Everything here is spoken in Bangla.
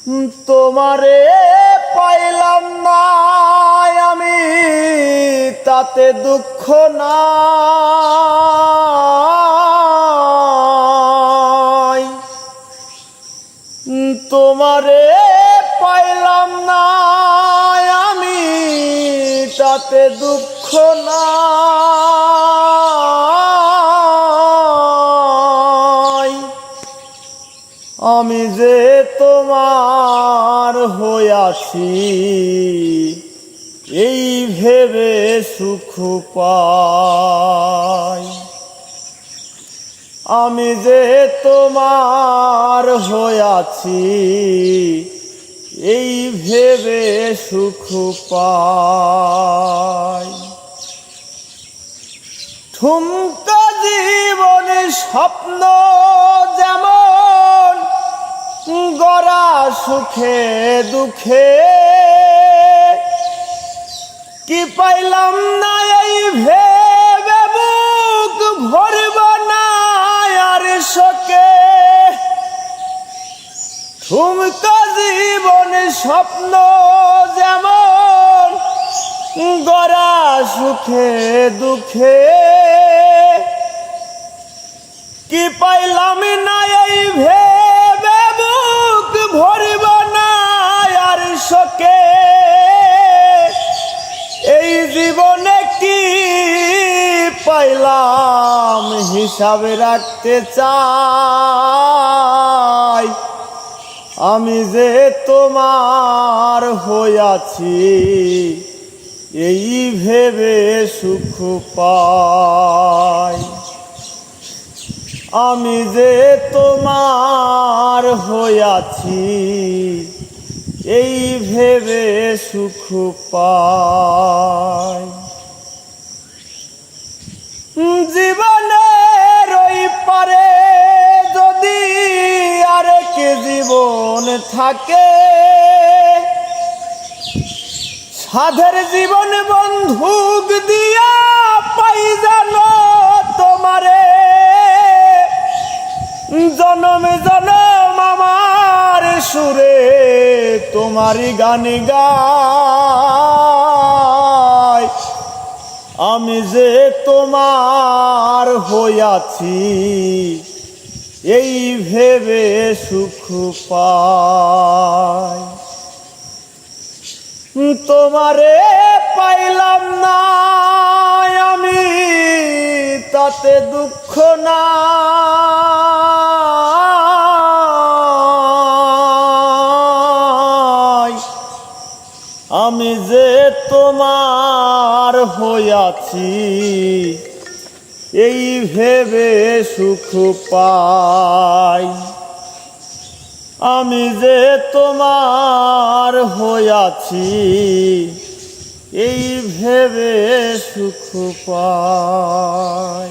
তোমারে পাইলাম না আমি তাতে দুঃখ নাই। তোমারে পাইলাম না আমি তাতে দুঃখ নাই। আমি যে তোমার হইয়াছি এই ভেবে সুখ পাই। আমি যে তোমার হইয়াছি এই ভেবে সুখ পাই। ঠুমকা জীবনে স্বপ্ন যেমন গড়া সুখে দুঃখে কি পাইলাম না এই ভেবে বুক ভরব না আর শোকে। ঠুমকা জীবনে স্বপ্ন যেমন গড়া সুখে দুঃখে কি পাইলাম না এই ভেবে বুক ভরব না আর শোকে। এই জীবনে কি পাইলাম হিসাবে রাখতে চাই। আমি যে তোমার হইয়াছি এই ভেবে সুখ পাই। আমি যে তোমার হইয়াছি এই ভেবে সুখ পাই। জীবনের ওই পারে যদি আরেক জীবন থাকে সাধের জীবন বন্ধুক দিয়া পাই জানো তোমারে। জনম জনম আমার সুরে তোমারই গান গাই। আমি যে তোমার হইয়াছি এই ভেবে সুখ পাই। তোমারে পাইলাম না আমি তাতে দুঃখ নাই। আমি যে তোমার হইয়াছি এই ভেবে সুখ পাই। আমি যে তোমার হইয়াছি এই ভেবে সুখ পাই।